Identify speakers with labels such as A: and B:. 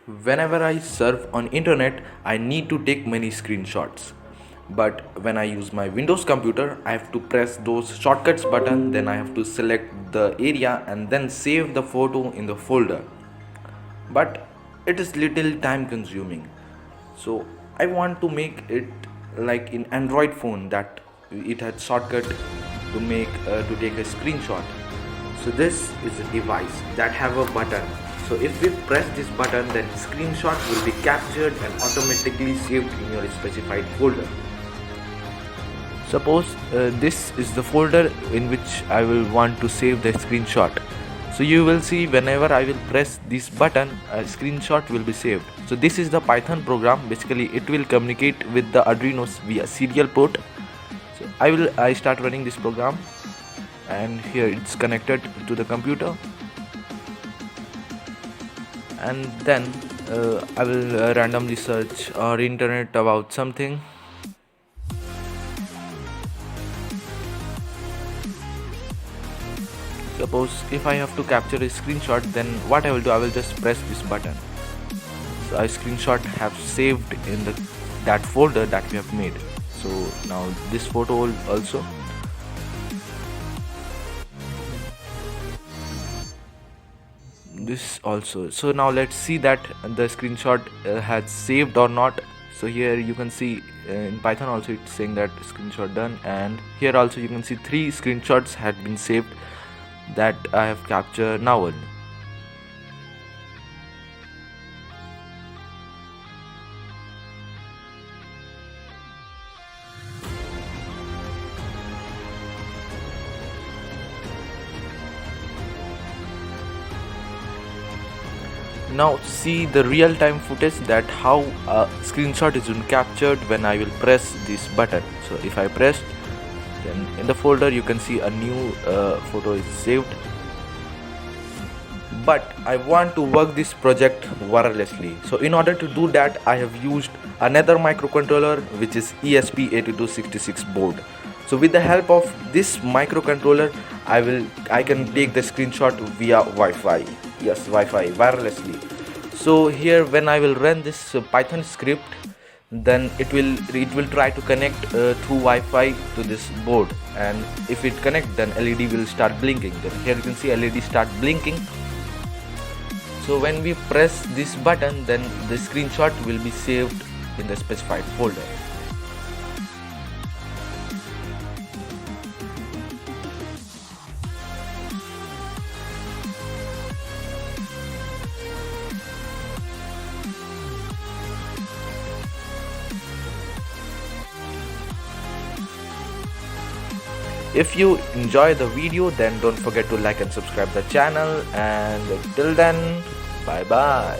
A: Whenever I surf on internet, I need to take many screenshots. But when I use my Windows computer, I have to press those shortcuts button, then I have to select the area and then save the photo in the folder. But it is little time consuming. So I want to make it like in Android phone that it had shortcut to take a screenshot. So this is a device that have a button. So if we press this button, then screenshot will be captured and automatically saved in your specified folder. Suppose this is the folder in which I will want to save the screenshot. So you will see whenever I will press this button, a screenshot will be saved. So this is the Python program. Basically it will communicate with the Arduino via serial port. So I start running this program, and here it's connected to the computer, and then I will randomly search our internet about something. Suppose if I have to capture a screenshot, then what I will do, I will just press this button. So a screenshot have saved in that folder that we have made. So now this photo also. This also. So now let's see that the screenshot has saved or not. So here you can see in Python also it's saying that screenshot done, and here also you can see 3 screenshots had been saved that I have captured now only. Now see the real-time footage that how a screenshot is been captured when I will press this button. So if I pressed, then in the folder you can see a new photo is saved. But I want to work this project wirelessly. So in order to do that, I have used another microcontroller, which is Esp8266 board. So with the help of this microcontroller, I can take the screenshot via Wi-Fi. Yes, Wi-Fi wirelessly. So here when I will run this Python script, then it will try to connect through Wi-Fi to this board, and if it connect, then LED will start blinking. Then here you can see LED start blinking. So when we press this button, then the screenshot will be saved in the specified folder. If you enjoy the video, then don't forget to like and subscribe the channel, and till then, bye bye.